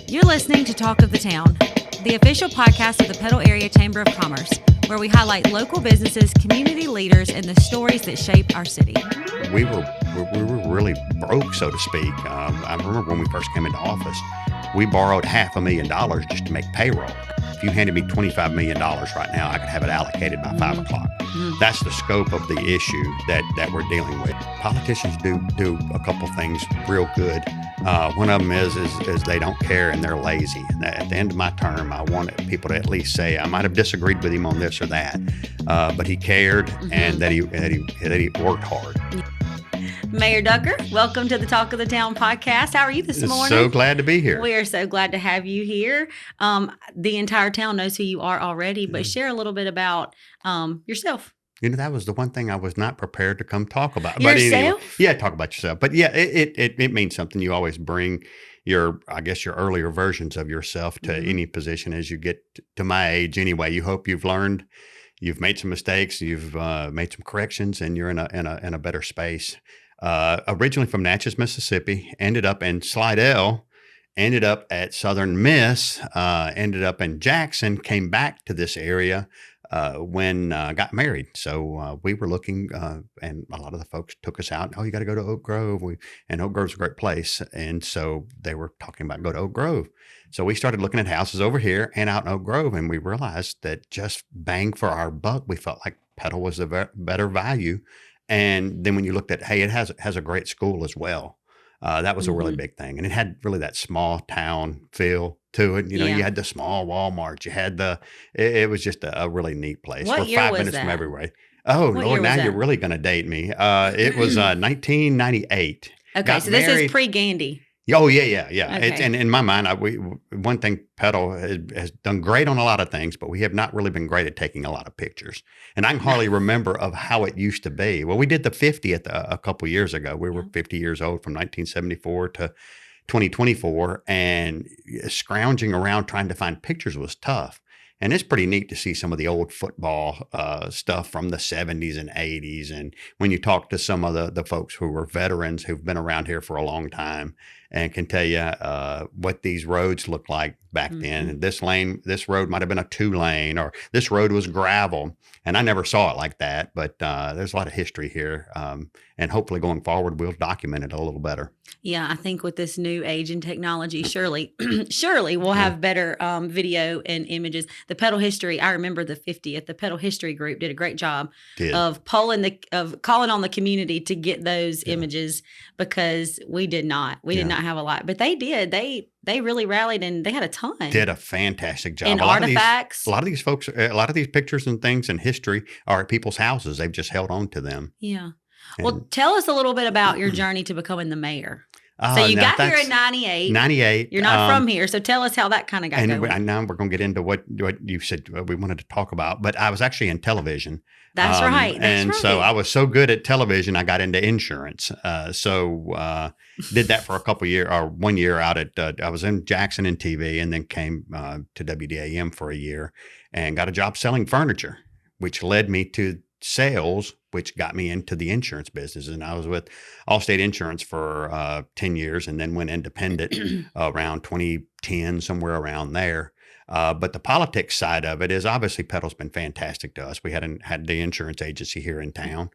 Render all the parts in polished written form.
You're listening to Talk of the Town, the official podcast of the Petal Area Chamber of Commerce, where we highlight local businesses, community leaders, and the stories that shape our city. We were really broke, so to speak. I remember when we first came into office, we borrowed $500,000 just to make payroll. If you handed me $25 million right now, I could have it allocated by 5 o'clock. That's the scope of the issue that we're dealing with. Politicians do a couple things real good. One of them is they don't care and they're lazy. At the end of my term, I wanted people to at least say, I might have disagreed with him on this or that, but he cared and that he worked hard. Mayor Ducker, welcome to the Talk of the Town podcast. How are you this morning? So glad to be here. We are so glad to have you here. The entire town knows who you are already, but share a little bit about yourself. You know, that was the one thing I was not prepared to come talk about. Yourself? But anyway, yeah, talk about yourself. But yeah, it means something. You always bring your earlier versions of yourself to any position as you get to my age. Anyway, you hope you've learned, you've made some mistakes, you've made some corrections, and you're in a better space. Originally from Natchez, Mississippi, ended up in Slidell, ended up at Southern Miss, ended up in Jackson, came back to this area when got married. So we were looking, and a lot of the folks took us out. Oh, you got to go to Oak Grove. And Oak Grove's a great place. And so they were talking about go to Oak Grove. So we started looking at houses over here and out in Oak Grove, and we realized that just bang for our buck, we felt like Petal was a better value. And then when you looked at, hey, it has a great school as well. That was a really big thing. And it had really that small town feel to it. You know, you had the small Walmart. You had it was just a really neat place. What We're year 5 was minutes that? from everywhere. Oh, What Lord, year was now that? you're really going to date me. It was 1998. Okay, Got so this married. is pre-Gandy. Oh, yeah. Okay. It's, and in my mind, one thing Petal has done great on a lot of things, but we have not really been great at taking a lot of pictures. And I can hardly remember of how it used to be. Well, we did the 50th a couple years ago. We were 50 years old from 1974 to 2024, and scrounging around trying to find pictures was tough. And it's pretty neat to see some of the old football stuff from the 70s and 80s. And when you talk to some of the folks who were veterans who've been around here for a long time and can tell you what these roads looked like back then. This road might have been a 2-lane, or this road was gravel. And I never saw it like that, but there's a lot of history here. And hopefully going forward, we'll document it a little better. Yeah, I think with this new age and technology, surely we'll have better video and images. The Petal History, I remember the 50th. The Petal History group did a great job of calling on the community to get those images, because we did not have a lot, but they did. They really rallied, and they had a ton. Did a fantastic job. And artifacts. A lot of these folks, a lot of these pictures and things in history are at people's houses. They've just held on to them. Yeah. Well, tell us a little bit about your journey to becoming the mayor. So you now got here in 98. 98. You're not from here, so tell us how that kind of got going. And now we're going to get into what you said we wanted to talk about. But I was actually in television. That's right. So I was so good at television, I got into insurance. So did that for a couple years, or 1 year out at, I was in Jackson in TV, and then came to WDAM for a year and got a job selling furniture, which led me to sales, which got me into the insurance business. And I was with Allstate Insurance for 10 years and then went independent around 2010, somewhere around there. But the politics side of it is obviously Petal's been fantastic to us. We had the insurance agency here in town.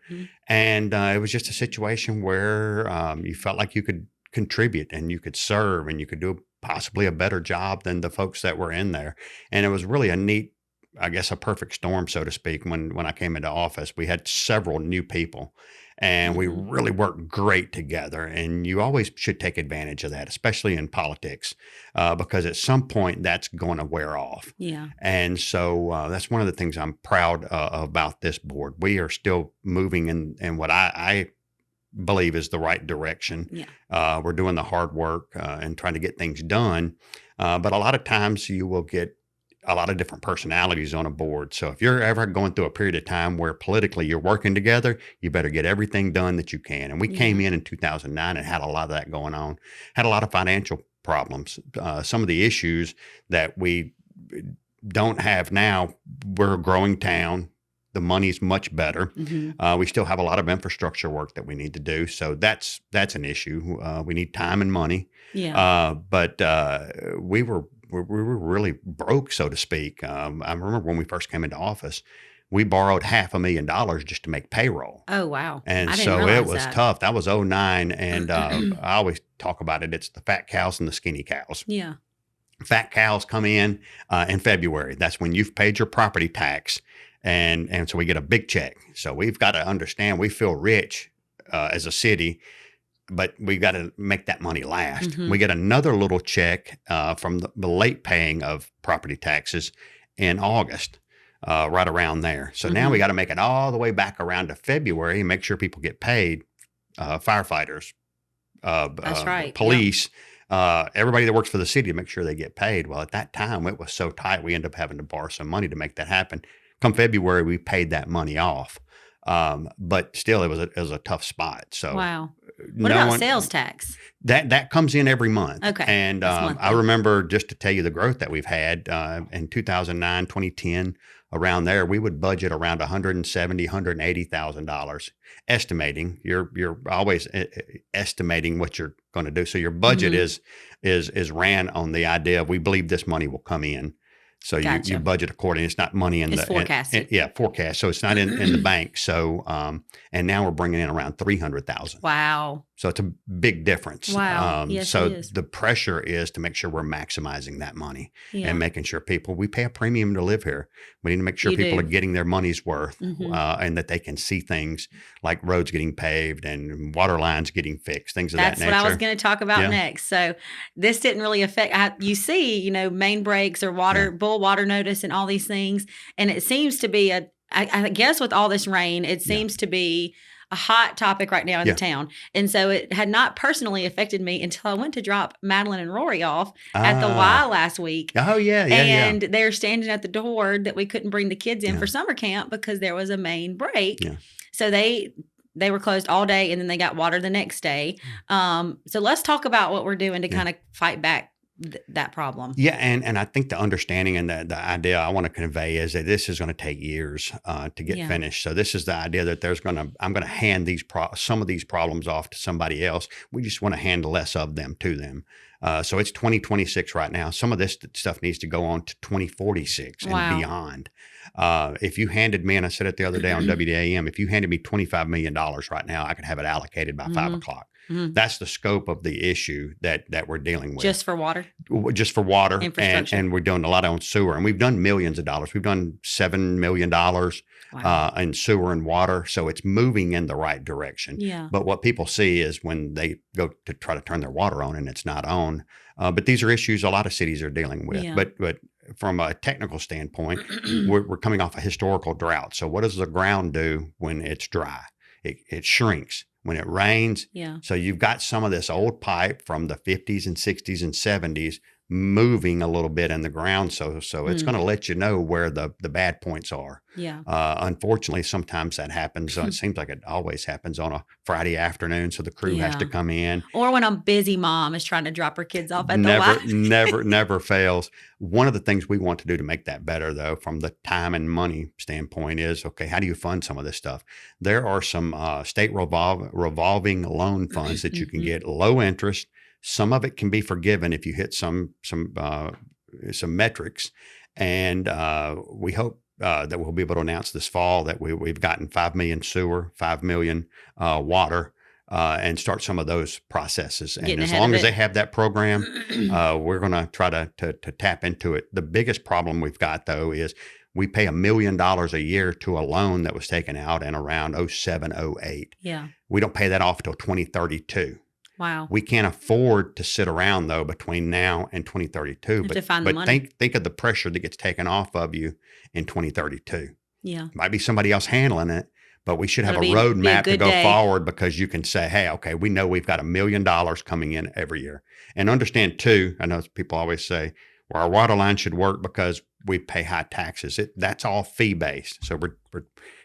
And it was just a situation where you felt like you could contribute and you could serve and you could do possibly a better job than the folks that were in there. And it was really a neat, I guess, a perfect storm, so to speak. When I came into office, we had several new people, and we really worked great together. And you always should take advantage of that, especially in politics, because at some point that's going to wear off. Yeah. And so that's one of the things I'm proud about this board. We are still moving in what I believe is the right direction. Yeah. We're doing the hard work and trying to get things done. But a lot of times you will get a lot of different personalities on a board. So if you're ever going through a period of time where politically you're working together, you better get everything done that you can. And we came in 2009 and had a lot of that going on, had a lot of financial problems. Some of the issues that we don't have now, we're a growing town. the money's much better. Mm-hmm. We still have a lot of infrastructure work that we need to do. So that's an issue. We need time and money. Yeah. But we were really broke, so to speak. I remember when we first came into office, we borrowed $500,000 just to make payroll. Oh, wow. And I didn't so it realize was that. tough. That was '09. And I always talk about it. It's the fat cows and the skinny cows. Yeah. Fat cows come in February. That's when you've paid your property tax. And so we get a big check. So we've got to understand we feel rich as a city, but we got to make that money last. Mm-hmm. We get another little check from the late paying of property taxes in August, right around there. So now we got to make it all the way back around to February and make sure people get paid. Firefighters, That's right. police, everybody that works for the city to make sure they get paid. Well, at that time, it was so tight, we ended up having to borrow some money to make that happen. Come February, we paid that money off. But still, it was a tough spot. So wow. What about sales tax? That comes in every month. Okay. And I remember, just to tell you the growth that we've had in 2009, 2010, around there, we would budget around $170,000, $180,000, estimating. You're always estimating what you're going to do. So your budget is ran on the idea of, we believe this money will come in. So Gotcha. you budget accordingly. It's not money in It's forecasted. Forecast. So it's not in the bank. So and now we're bringing in around 300,000. Wow. So it's a big difference. Wow. Yes, so it is. the pressure is to make sure we're maximizing that money Yeah. and making sure we pay a premium to live here. We need to make sure You people do. are getting their money's worth Mhm. and that they can see things like roads getting paved and water lines getting fixed, things of That's that nature. what I was going to talk about Yeah. next. So this didn't really affect, you see, main breaks or bull water notice and all these things. And it seems to be I guess with all this rain, it seems to be a hot topic right now in the town. And so it had not personally affected me until I went to drop Madeline and Rory off at the Y last week. Oh, yeah. And they're standing at the door that we couldn't bring the kids in Yeah. for summer camp because there was a main break. Yeah. So they were closed all day and then they got water the next day. So let's talk about what we're doing to kind of fight back that problem. Yeah, and I think the understanding and the idea I want to convey is that this is going to take years to get finished. So this is the idea that I'm going to hand some of these problems off to somebody else. We just want to hand less of them to them. So it's 2026 right now. Some of this stuff needs to go on to 2046 and beyond. If you handed me, and I said it the other day on WDAM, if you handed me $25 million right now, I could have it allocated by 5 o'clock. Mm-hmm. That's the scope of the issue that we're dealing with. Just for water? Just for water. Infrastructure. And we're doing a lot on sewer. And we've done millions of dollars. We've done $7 million in sewer and water. So it's moving in the right direction. Yeah. But what people see is when they go to try to turn their water on and it's not on. But these are issues a lot of cities are dealing with. Yeah. But from a technical standpoint, we're coming off a historical drought. So what does the ground do when it's dry? It shrinks. When it rains, so you've got some of this old pipe from the 50s and 60s and 70s moving a little bit in the ground. So it's going to let you know where the bad points are. Yeah. Unfortunately, sometimes that happens. It seems like it always happens on a Friday afternoon. So the crew has to come in. Or when a busy mom is trying to drop her kids off at the Y. Never fails. One of the things we want to do to make that better, though, from the time and money standpoint is, okay, how do you fund some of this stuff? There are some state revolving loan funds that you can get low interest. Some of it can be forgiven if you hit some metrics. And we hope that we'll be able to announce this fall that we've gotten 5 million sewer, 5 million water, and start some of those processes. And as long as they have that program, we're going to try to tap into it. The biggest problem we've got, though, is we pay $1 million a year to a loan that was taken out in around 07, 08. Yeah. We don't pay that off until 2032. Wow. We can't afford to sit around, though, between now and 2032. To find the money. Think of the pressure that gets taken off of you in 2032. Yeah. Might be somebody else handling it, but we should have a roadmap to go forward, because you can say, hey, okay, we know we've got $1 million coming in every year. And understand, too, I know people always say, well, our water line should work because we pay high taxes. That's all fee-based. So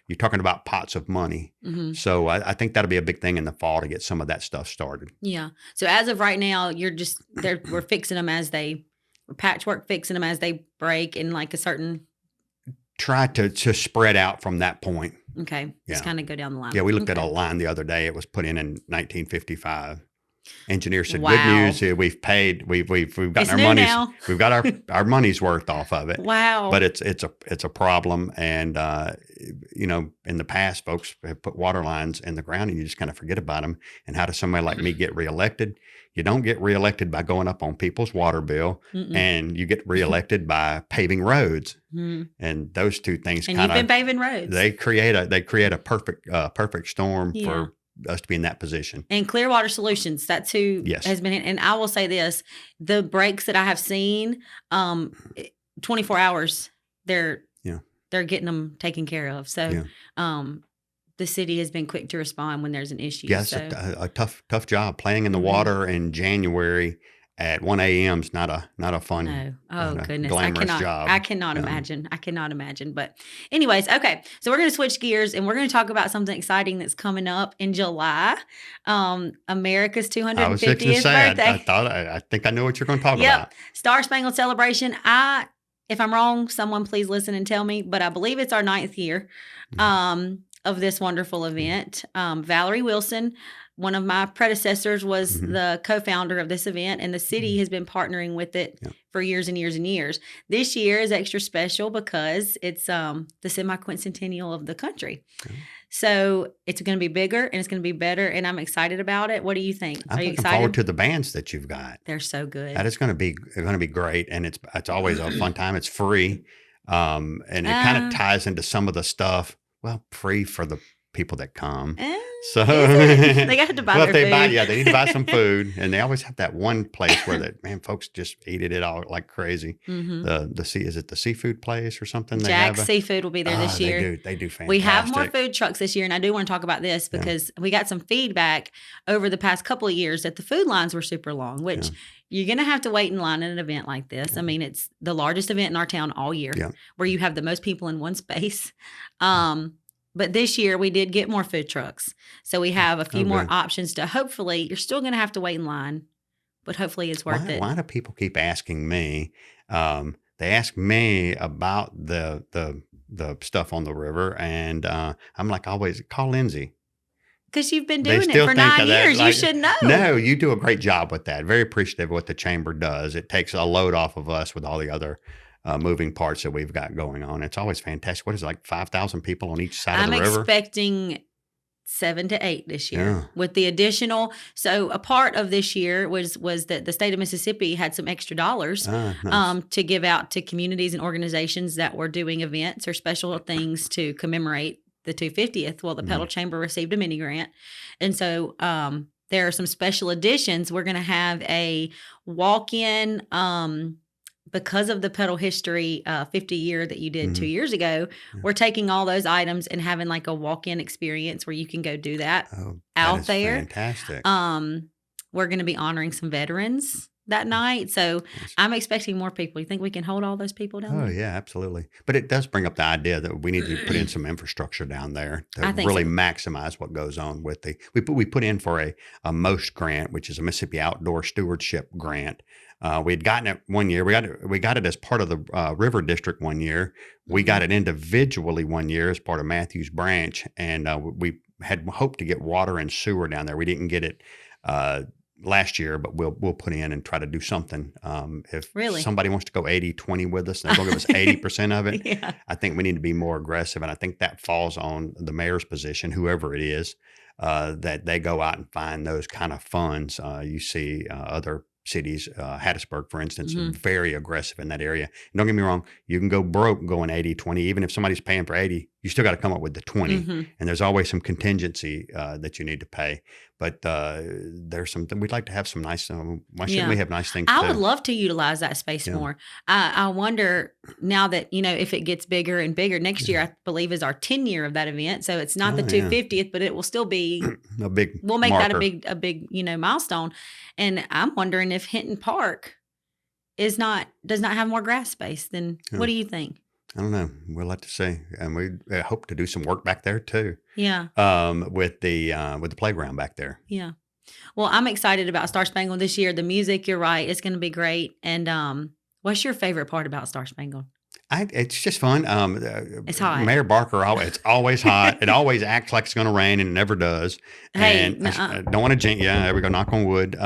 you're talking about pots of money. Mm-hmm. So I think that'll be a big thing in the fall to get some of that stuff started. Yeah. So as of right now, we're fixing them we're patchwork fixing them as they break in like a certain try to spread out from that point. Okay. Just kind of go down the line. Yeah, we looked at a line the other day. It was put in 1955. Engineer said, Wow. "Good news. We've paid. We've gotten our money's. Now. We've got our money's worth off of it. Wow. But it's a problem. And in the past, folks have put water lines in the ground, and you just kind of forget about them. And how does somebody like me get reelected? You don't get reelected by going up on people's water bill, and you get reelected by paving roads. And those two things kind of. And you've been paving roads. They create a perfect storm for us to be in that position. And Clearwater Solutions, that's who has been in. And I will say this, the breaks that I have seen, 24 hours, they're getting them taken care of. So the city has been quick to respond when there's an issue. Yes, a tough job. Playing in the water in January at 1 a.m. is not a fun, goodness, glamorous job. I cannot imagine. I cannot imagine. But anyways, okay. So we're going to switch gears and we're going to talk about something exciting that's coming up in July. America's 250th I was fixing to say, birthday. I think I know what you're going to talk about. Star Spangled Celebration. If I'm wrong, someone please listen and tell me. But I believe it's our 9th year of this wonderful event. Valerie Wilson, one of my predecessors, was the co-founder of this event, and the city has been partnering with it for years and years and years. This year is extra special because it's the semi-quincentennial of the country. So it's going to be bigger and it's going to be better, and I'm excited about it. What do you think? Are you excited? I'm looking forward to the bands that you've got. They're so good. That is going to be great, and it's always a fun time. It's free, and it kind of ties into some of the stuff. Well, free for the people that come. So they got to buy their food. They need to buy some food, and they always have that one place where folks just eat it all like crazy. Is it the seafood place or something? Jack's Seafood will be there this year. They do fantastic. We have more food trucks this year, and I do want to talk about this because we got some feedback over the past couple of years that the food lines were super long, which you're going to have to wait in line at an event like this. I mean, it's the largest event in our town all year where you have the most people in one space. But this year we did get more food trucks. So we have a few more options to hopefully, you're still going to have to wait in line, but hopefully it's worth it. Why do people keep asking me? They ask me about the stuff on the river, and I'm like, always call Lindsay. Because you've been doing it for 9 years. You should know. No, you do a great job with that. Very appreciative of what the chamber does. It takes a load off of us with all the other moving parts that we've got going on. It's always fantastic. What is it, like 5,000 people on each side of the river? I'm expecting 7 to 8 this year with the additional. So a part of this year was that the state of Mississippi had some extra dollars nice. To give out to communities and organizations that were doing events or special things to commemorate the 250th. Well, the Petal Chamber received a mini grant. And so there are some special editions. We're going to have a walk-in because of the Petal History 50 year that you did 2 years ago. We're taking all those items and having like a walk-in experience where you can go do that out there. Fantastic. We're going to be honoring some veterans that night. So I'm expecting more people. You think we can hold all those people down there? Oh, yeah, absolutely. But it does bring up the idea that we need to put in some infrastructure down there to really maximize what goes on with we put in for a MOST grant, which is a Mississippi Outdoor Stewardship Grant. We had gotten it one year. We got it as part of the River District one year. We got it individually one year as part of Matthews Branch, and we had hoped to get water and sewer down there. We didn't get it last year, but we'll put in and try to do something. If somebody wants to go 80-20 with us, they're going to give us 80% of it. I think we need to be more aggressive, and I think that falls on the mayor's position, whoever it is, that they go out and find those kind of funds. You see other cities, Hattiesburg, for instance, very aggressive in that area. And don't get me wrong, you can go broke going 80-20. Even if somebody's paying for 80, you still got to come up with the 20. And there's always some contingency that you need to pay. But there's something we'd like to have some nice. Why shouldn't we have nice things? I would love to utilize that space more. I wonder now that if it gets bigger and bigger next year. I believe is our 10 year of that event. So it's not the 250th, but it will still be a big. We'll make marker. that a big milestone. And I'm wondering if Hinton Park does not have more grass space. Then what do you think? I don't know. We'll have to see, and we hope to do some work back there too. Yeah. With the playground back there. Yeah. Well, I'm excited about Star Spangled this year. The music, you're right, it's going to be great. And what's your favorite part about Star Spangled? It's just fun. It's hot. Mayor Barker, it's always hot. It always acts like it's going to rain, and it never does. Hey, And I don't want to jinx. Yeah, there we go. Knock on wood.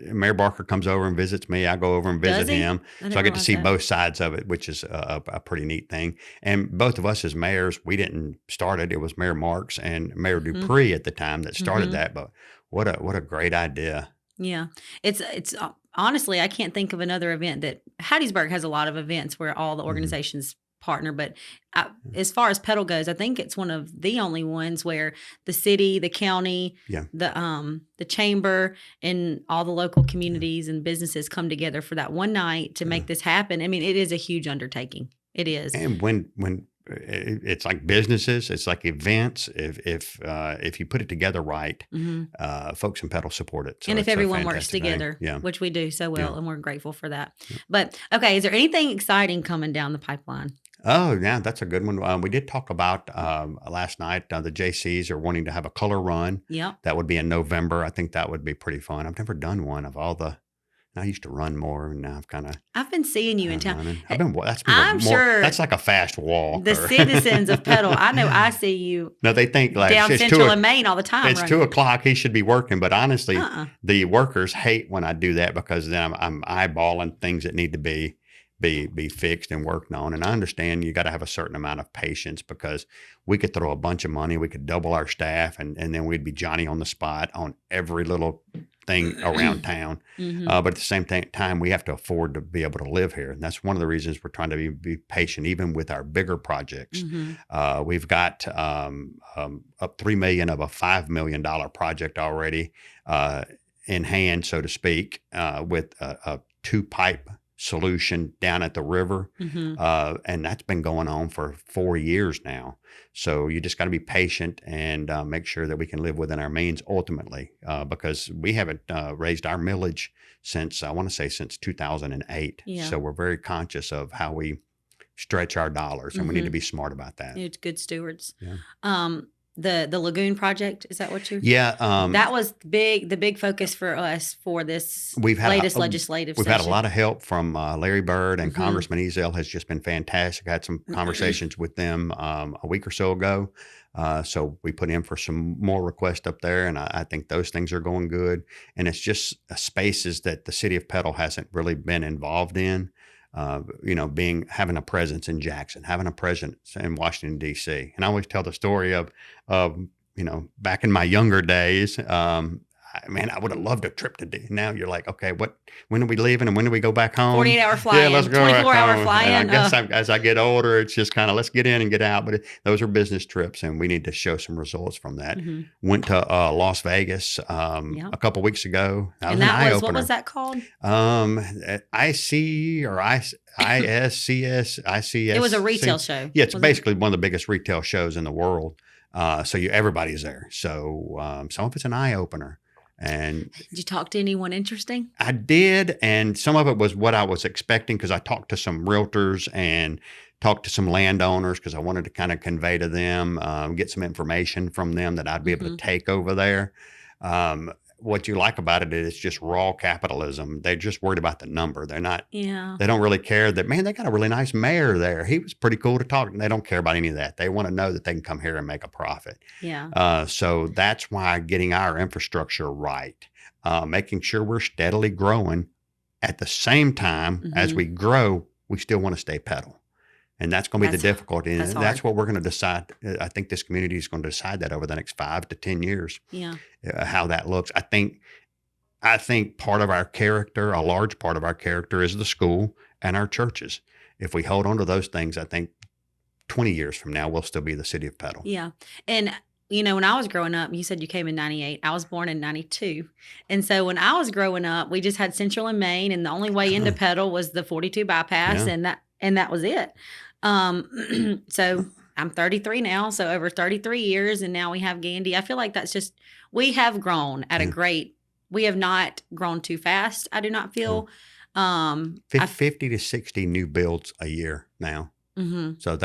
Mayor Barker comes over and visits me. I go over and visit Does he? him, so I get to see both sides of it, which is a pretty neat thing. And both of us as mayors, we didn't start it. It was Mayor Marks and Mayor Dupree at the time that started that. But what a great idea. Yeah, it's honestly, I can't think of another event that Hattiesburg has a lot of events where all the organizations partner. But as far as Petal goes, I think it's one of the only ones where the city, the county, the chamber, and all the local communities and businesses come together for that one night to make this happen. I mean, it is a huge undertaking. It is. And when it's like businesses, it's like events. If you put it together right, folks in Petal support it. So and if everyone works together, which we do so well, and we're grateful for that. But okay, is there anything exciting coming down the pipeline? Oh, yeah, that's a good one. We did talk about last night. The JCs are wanting to have a color run. Yeah, that would be in November. I think that would be pretty fun. I've never done one of all the. I used to run more, and now I've been seeing you in town. That's like a fast walk. The citizens of Petal, I know I see you. No, they think like down Central and Main all the time. It's 2:00. He should be working, but honestly, the workers hate when I do that because then I'm eyeballing things that need to be fixed and worked on. And I understand you got to have a certain amount of patience because we could throw a bunch of money, we could double our staff, and then we'd be Johnny on the spot on every little thing around town. But at the same time, we have to afford to be able to live here. And that's one of the reasons we're trying to be patient, even with our bigger projects. We've got up $3 million of a $5 million project already in hand, so to speak, with a 2-pipe solution down at the river. And that's been going on for 4 years now. So you just got to be patient and make sure that we can live within our means ultimately, because we haven't raised our millage since 2008. So we're very conscious of how we stretch our dollars, and we need to be smart about that. It's good stewards. The Lagoon project, is that what you? Yeah. That was the big focus for us for this latest legislative We've session. had a lot of help from Larry Bird, and Congressman Ezell has just been fantastic. I had some conversations with them a week or so ago. So we put in for some more requests up there, and I think those things are going good. And it's just spaces that the city of Petal hasn't really been involved in. Having a presence in Jackson, having a presence in Washington, D.C. And I always tell the story of back in my younger days, I would have loved a trip to D.C. Now you're like, okay, when are we leaving and when do we go back home? 48-hour fly-in. Yeah, let's go 24-hour fly-in. And I guess as I get older, it's just kind of let's get in and get out. But those are business trips, and we need to show some results from that. Went to Las Vegas a couple weeks ago. That was an eye-opener. What was that called? IC or ISCS, ICS. It was a retail show. Yeah, it's basically one of the biggest retail shows in the world. So everybody's there. So some of it's an eye-opener. And did you talk to anyone interesting? I did, and some of it was what I was expecting because I talked to some realtors and talked to some landowners because I wanted to kind of convey to them, get some information from them that I'd be able to take over there. What you like about it is it's just raw capitalism. They're just worried about the number. They're not, they don't really care that, man, they got a really nice mayor there. He was pretty cool to talk to. They don't care about any of that. They want to know that they can come here and make a profit. So that's why getting our infrastructure right, making sure we're steadily growing at the same time as we grow, we still want to stay Petal. And that's going to be the difficulty. And that's what we're going to decide. I think this community is going to decide that over the next 5 to 10 years, how that looks. I think part of our character, a large part of our character is the school and our churches. If we hold on to those things, I think 20 years from now, we'll still be the city of Petal. Yeah. And when I was growing up, you said you came in 98. I was born in 92. And so when I was growing up, we just had Central and Main, and the only way into Petal was the 42 bypass, and that was it. So I'm 33 now, so over 33 years, and now we have Gandy. I feel like that's just, we have grown at we have not grown too fast. I do not feel, 50 to 60 new builds a year now. So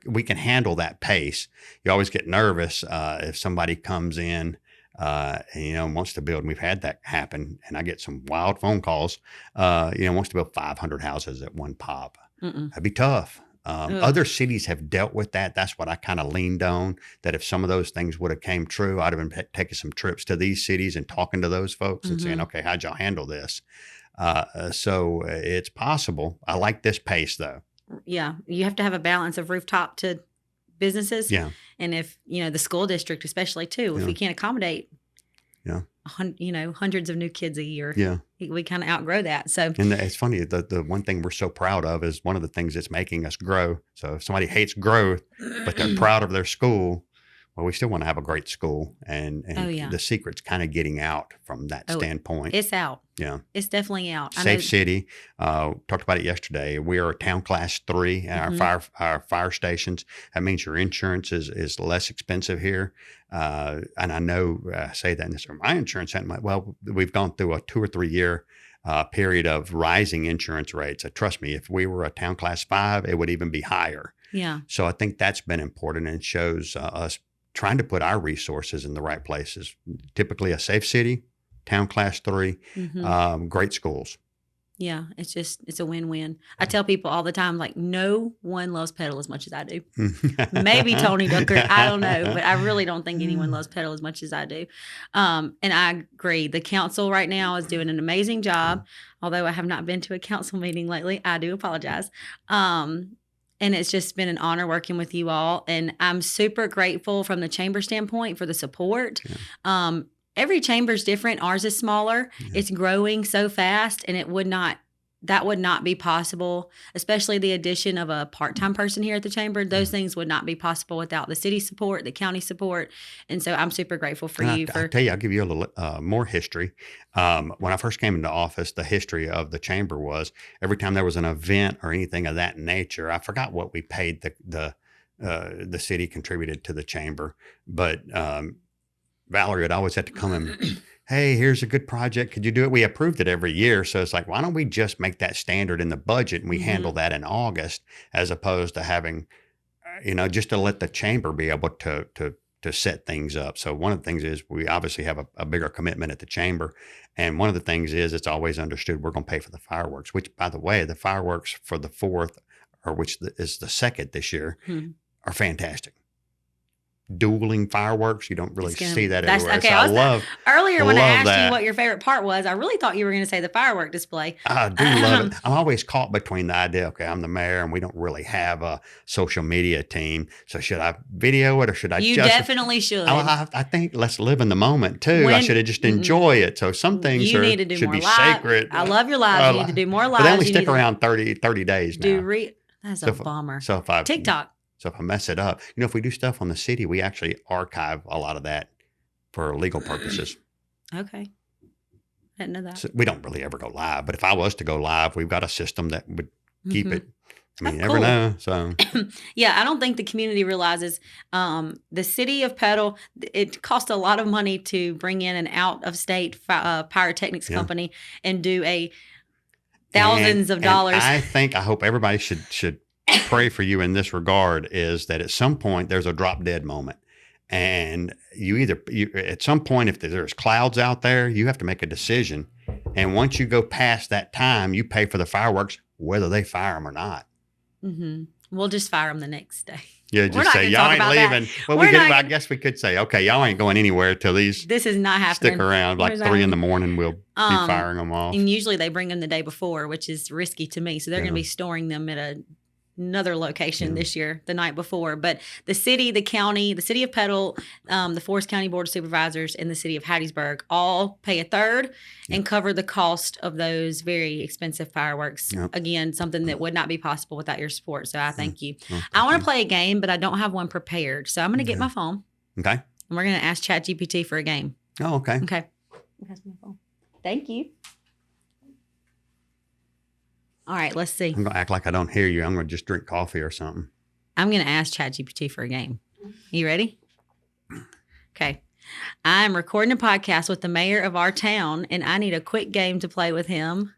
we can handle that pace. You always get nervous, if somebody comes in, and, wants to build, and we've had that happen, and I get some wild phone calls, wants to build 500 houses at one pop. Mm-mm. That'd be tough. Ugh. Other cities have dealt with that. That's what I kind of leaned on, that if some of those things would have came true, I'd have been taking some trips to these cities and talking to those folks and saying, okay, how'd y'all handle this? So it's possible. I like this pace though. Yeah. You have to have a balance of rooftop to businesses. Yeah. And if, the school district, especially too, if we can't accommodate, yeah, hundreds of new kids a year, yeah, we kind of outgrow that. So, and it's funny, the one thing we're so proud of is one of the things that's making us grow. So if somebody hates growth, but they're proud of their school, well, we still want to have a great school, and the secret's kind of getting out from that standpoint. It's out. Yeah, it's definitely out. Safe city. Talked about it yesterday. We are a town class 3 in our fire stations. That means your insurance is less expensive here. And I know I say that in this. My insurance hadn't. Well, we've gone through a 2 or 3 year period of rising insurance rates. Trust me, if we were a town class 5, it would even be higher. Yeah. So I think that's been important, and it shows us trying to put our resources in the right places. Typically a safe city, town class 3, great schools. Yeah, it's a win-win. I tell people all the time, like, no one loves Petal as much as I do. Maybe Tony Ducker, I don't know, but I really don't think anyone loves Petal as much as I do. And I agree. The council right now is doing an amazing job. Although I have not been to a council meeting lately, I do apologize. And it's just been an honor working with you all. And I'm super grateful from the chamber standpoint for the support. Yeah. Every chamber is different. Ours is smaller. Yeah. It's growing so fast, and that would not be possible, especially the addition of a part-time person here at the chamber. Those things would not be possible without the city support, the county support. And so I'm super grateful for you. I'll tell you, I'll give you a little more history. When I first came into office, the history of the chamber was every time there was an event or anything of that nature, I forgot what we paid the city contributed to the chamber, but Valerie would always have to come and, hey, here's a good project. Could you do it? We approved it every year. So it's like, why don't we just make that standard in the budget and we handle that in August, as opposed to having, just to let the chamber be able to set things up. So one of the things is we obviously have a bigger commitment at the chamber. And one of the things is it's always understood we're going to pay for the fireworks, which, by the way, the fireworks for the 4th, or which is the 2nd this year, are fantastic. Dueling fireworks, you don't really see that everywhere. Okay, so earlier when I asked you what your favorite part was, I really thought you were going to say the firework display. I do love it. I'm always caught between the idea, okay, I'm the mayor and we don't really have a social media team, so should I video it or should I You definitely should. I think let's live in the moment too. I should have just enjoy it. So some things should be sacred. I love your lives. You need to do more lives. But they only stick around 30 days now. That's a bummer. So TikTok. So if I mess it up, if we do stuff on the city, we actually archive a lot of that for legal purposes. Okay. I didn't know that. So we don't really ever go live, but if I was to go live, we've got a system that would keep it. I mean, you never know. So yeah, I don't think the community realizes the city of Petal, it costs a lot of money to bring in an out-of-state pyrotechnics company and do thousands of dollars. I hope everybody should pray for you in this regard, is that at some point there's a drop dead moment, and you at some point, if there's clouds out there, you have to make a decision. And once you go past that time, you pay for the fireworks, whether they fire them or not. We'll just fire them the next day. Yeah, just say y'all ain't leaving. Well, I guess we could say, okay, y'all ain't going anywhere till this is not happening. Stick around like 3 in the morning. We'll be firing them off. And usually they bring them the day before, which is risky to me. So they're going to be storing them at another location this year, the night before. But the city, the county, the city of Petal, the Forest County Board of Supervisors, and the city of Hattiesburg all pay a third and cover the cost of those very expensive fireworks. Again, something that would not be possible without your support. So I thank you. I want to play a game, but I don't have one prepared. So I'm going to get my phone. Okay. And we're going to ask ChatGPT for a game. Oh, okay. Okay. Pass me my phone. Thank you. All right, let's see. I'm going to act like I don't hear you. I'm going to just drink coffee or something. I'm going to ask ChatGPT for a game. You ready? Okay. I'm recording a podcast with the mayor of our town, and I need a quick game to play with him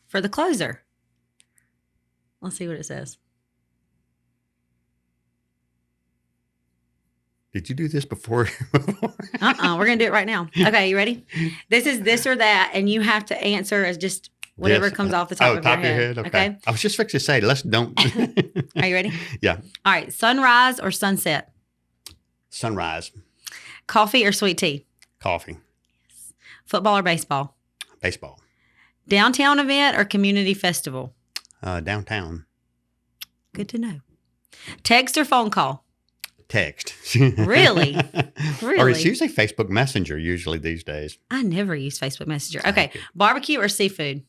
for the closer. Let's see what it says. Did you do this before? We're going to do it right now. Okay, you ready? This is this or that, and you have to answer as just Whatever Yes. comes off the top of your head. Okay. I was just fixing to say, let's don't. Are you ready? Yeah. All right. Sunrise or sunset? Sunrise. Coffee or sweet tea? Coffee. Football or baseball? Baseball. Downtown event or community festival? Downtown. Good to know. Text or phone call? Text. Really? Or Really? it's usually Facebook Messenger usually these days. I never use Facebook Messenger. Okay. Barbecue or seafood?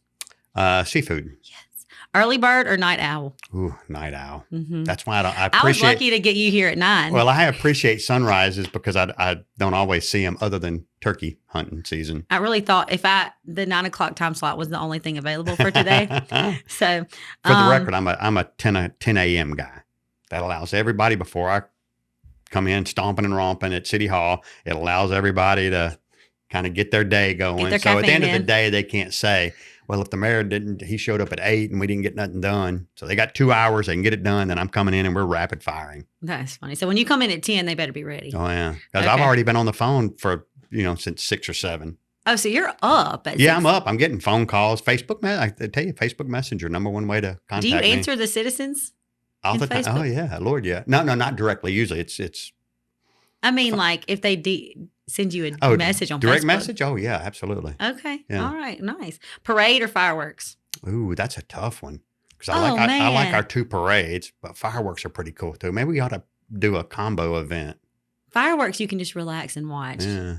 Seafood. Yes. Early bird or night owl? Ooh, night owl. Mm-hmm. That's why I I was appreciate. lucky to get you here at 9. Well, I appreciate sunrises because I don't always see them other than turkey hunting season. I really thought the 9 o'clock time slot was the only thing available for today. So, For the record, I'm a 10 a.m. guy. That allows everybody before I come in stomping and romping at City Hall. It allows everybody to kind of get their day going. their So at the end caffeine of the day, they can't say, well, if the mayor he showed up at 8 and we didn't get nothing done. So they got 2 hours, they can get it done. Then I'm coming in and we're rapid firing. That's funny. So when you come in at 10, they better be ready. Oh yeah. Because I've already been on the phone for, since 6 or 7. Oh, so you're up at 6. I'm up. I'm getting phone calls. Facebook, I tell you, Facebook Messenger, number one way to contact me. Do you answer the citizens? All the time. Facebook? Oh yeah, Lord, yeah. No, not directly. Usually it's. I mean, like if they send you a message on direct Facebook. message. Oh yeah, absolutely. Okay. Yeah. All right. Nice. Parade or fireworks? Ooh, that's a tough one because Oh, I like man. our 2 parades, but fireworks are pretty cool too. Maybe we ought to do a combo event. Fireworks, you can just relax and watch. Yeah,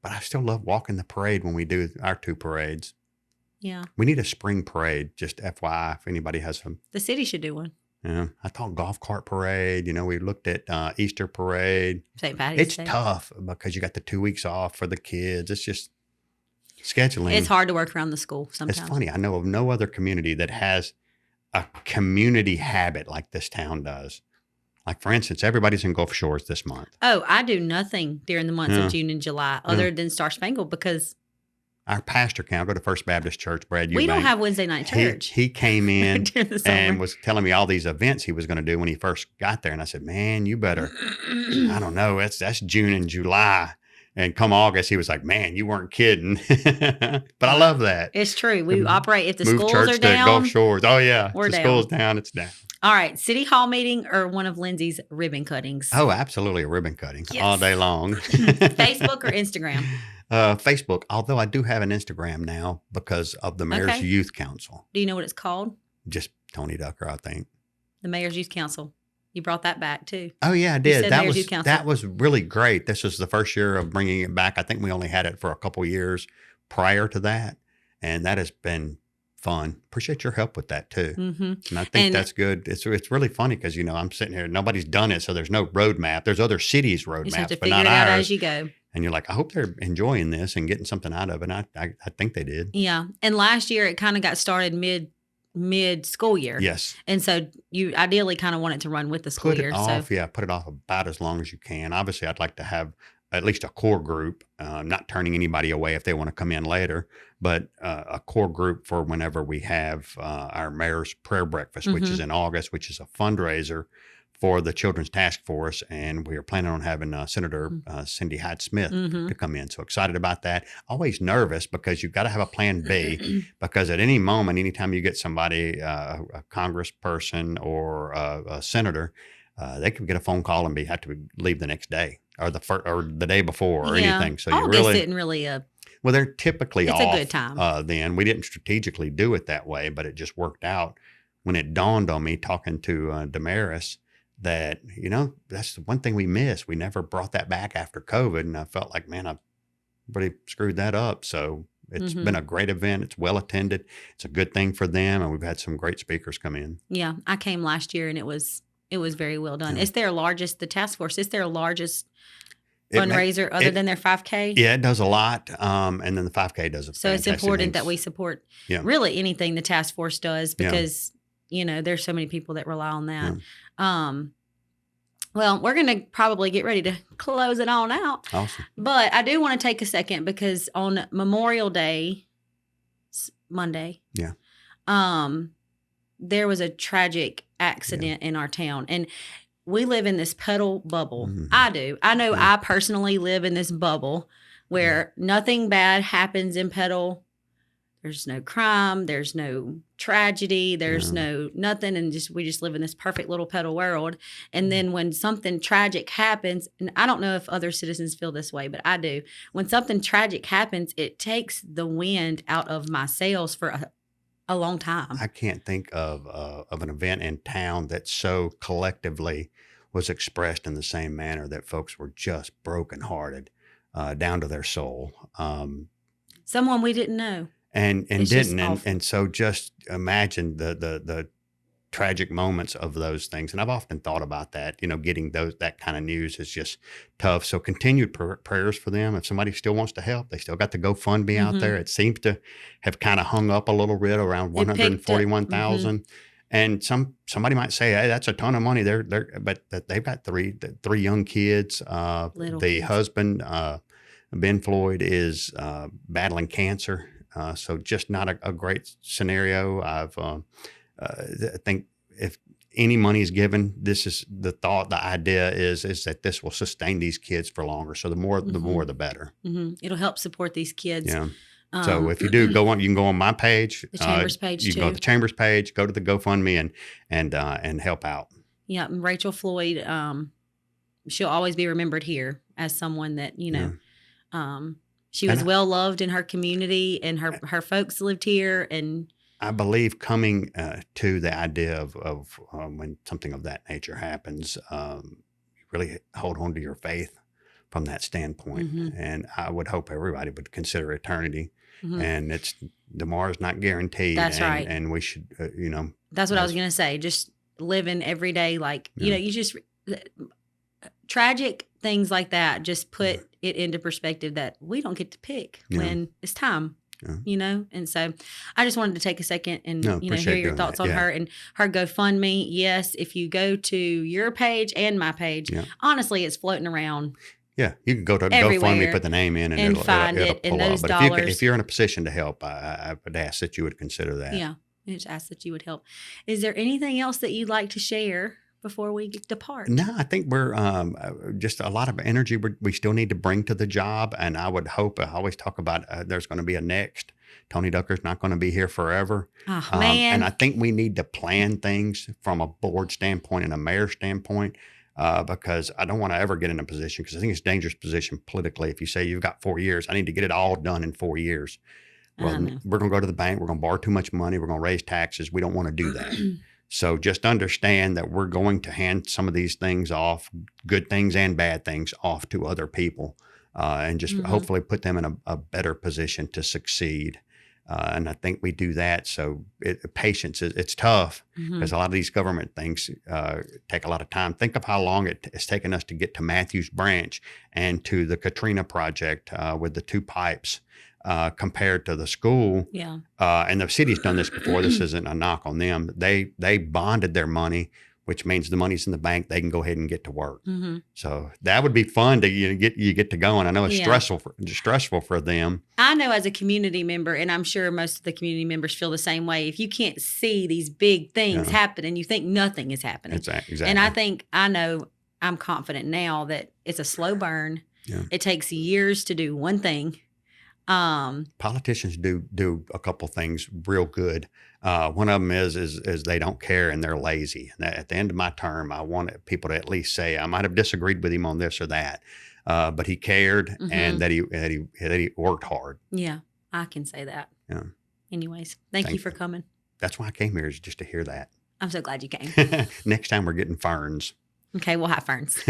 but I still love walking the parade when we do our 2 parades. Yeah. We need a spring parade. Just FYI, if anybody has some. The city should do one. Yeah, I thought golf cart parade. We looked at Easter parade. St. Patty's It's Day. tough because you got the 2 weeks off for the kids. It's just scheduling. It's hard to work around the school sometimes. It's funny. I know of no other community that has a community habit like this town does. Like, for instance, everybody's in Gulf Shores this month. Oh, I do nothing during the months Yeah. of June and July other than Star Spangled because Our pastor can go to First Baptist Church, Brad Eubank. we don't have Wednesday night church. He came in during the summer. and was telling me all these events he was going to do when he first got there. And I said, man, you better, I don't know. That's June and July. And come August, he was like, man, you weren't kidding. But I love that. It's true. We operate if the Move schools church are to down. Gulf Shores. Oh, yeah. we're If the down. school's down, it's down. All right. City hall meeting or one of Lindsay's ribbon cuttings? Oh, absolutely. A ribbon cutting Yes. all day long. Facebook or Instagram? Facebook, although I do have an Instagram now because of the Mayor's Okay. Youth Council. Do you know what it's called? Just Tony Ducker, I think. The Mayor's Youth Council. You brought that back too. Oh, yeah, I did. said Mayor's Youth Council. That was really great. This was the first year of bringing it back. I think we only had it for a couple years prior to that. And that has been fun. Appreciate your help with that too. Mm-hmm. And I think that's good. It's really funny because, I'm sitting here, nobody's done it. So there's no roadmap. There's other cities' You just have to roadmaps, but figure not it out ours. as you go. And you're like, I hope they're enjoying this and getting something out of it. And I think they did. Yeah. And last year it kind of got started mid school year. Yes. And so you ideally kind of want it to run with the school Put year. it off. Yeah. Put it off about as long as you can. Obviously, I'd like to have at least a core group, not turning anybody away if they want to come in later, but a core group for whenever we have our mayor's prayer breakfast, which is in August, which is a fundraiser for the Children's Task Force. And we are planning on having Senator Cindy Hyde-Smith to come in. So excited about that. Always nervous because you've got to have a plan B because at any moment, anytime you get somebody, a congressperson or a senator, they could get a phone call and have to leave the next day or the day before or anything. So you August really isn't really a well, they're typically It's off. a good time. Then we didn't strategically do it that way, but it just worked out when it dawned on me talking to Damaris that that's the one thing we missed. We never brought that back after COVID, and I felt like, man, I really screwed that up. So it's been a great event. It's well attended. It's a good thing for them, and we've had some great speakers come in. Yeah, I came last year and it was very well done. Yeah. It's their largest, the task force, it's their largest It ma- fundraiser other than their 5K. Yeah, it does a lot, and then the 5K does a So it's fantastic important things. that we support Yeah. really anything the task force does Yeah. because, there's so many people that rely on that. Well, we're going to probably get ready to close it on out. Awesome. But I do want to take a second because on Memorial Day, Monday, Yeah. there was a tragic accident in our town. And we live in this Petal bubble. Mhm. I do. I know Yeah. I personally live in this bubble where nothing bad happens in Petal There's no crime. There's no tragedy. There's Yeah. no nothing. And we just live in this perfect little Petal world. And then when something tragic happens, and I don't know if other citizens feel this way, but I do. When something tragic happens, it takes the wind out of my sails for a long time. I can't think of an event in town that so collectively was expressed in the same manner that folks were just brokenhearted down to their soul. Someone we didn't know. And It's just didn't awful. and so just imagine the tragic moments of those things. And I've often thought about that. Getting that kind of news is just tough. So continued prayers for them. If somebody still wants to help, they still got the GoFundMe out there. It seems to have kind of hung up a little bit around It picked up. 141,000. And somebody might say, "Hey, that's a ton of money." But they've got three young kids. Little The kids. husband, Ben Floyd, is battling cancer. So just not a great scenario. I think if any money is given, this is the thought. The idea is that this will sustain these kids for longer. So the more the better. It'll help support these kids. Yeah. So if you do go on, you can go on my page, the Chamber's page you too. can go to the Chamber's page, go to the GoFundMe, and help out. Yeah, and Rachel Floyd, she'll always be remembered here as someone that she was well loved in her community, and her folks lived here. And I believe coming to the idea of when something of that nature happens, you really hold on to your faith from that standpoint. And I would hope everybody would consider eternity. And tomorrow's not guaranteed. That's right. And we should, that's what I was going to say. Just living every day, you just tragic things like that. Just put it into perspective that we don't get to pick when it's time. And so I just wanted to take a second and hear your thoughts on her and her GoFundMe. Yes, if you go to your page and my page, honestly, it's floating around. Yeah, you can go to everywhere, GoFundMe, put the name in, and it'll find it'll it. pull And those up. But dollars, if you're in a position to help, I would ask that you would consider that. Yeah, I just ask that you would help. Is there anything else that you'd like to share before we depart? No, I think we're just a lot of energy we still need to bring to the job. And I would hope, I always talk about there's going to be a next. Tony Ducker's not going to be here forever. Oh, man. And I think we need to plan things from a board standpoint and a mayor standpoint. Because I don't want to ever get in a position, because I think it's a dangerous position politically. If you say you've got 4 years, I need to get it all done in 4 years. Well, we're going to go to the bank. We're going to borrow too much money. We're going to raise taxes. We don't want to do that. So just understand that we're going to hand some of these things off, good things and bad things, off to other people, and just hopefully put them in a better position to succeed. And I think we do that. So patience, it's tough because a lot of these government things take a lot of time. Think of how long it's taken us to get to Matthews Branch and to the Katrina project with the 2 pipes compared to the school. Yeah. And the city's done this before. This isn't a knock on them. They bonded their money, which means the money's in the bank. They can go ahead and get to work. So that would be fun to get to go. And I know it's stressful for them. I know as a community member, and I'm sure most of the community members feel the same way. If you can't see these big things happen and you think nothing is happening. Exactly. And I'm confident now that it's a slow burn. Yeah. It takes years to do one thing. Politicians do a couple things real good. One of them is they don't care and they're lazy. And at the end of my term, I want people to at least say, I might have disagreed with him on this or that, but he cared and that he worked hard. Yeah, I can say that. Yeah. Anyways, thank you for coming. That's why I came here, is just to hear that. I'm so glad you came. Next time we're getting ferns. Okay, we'll have ferns.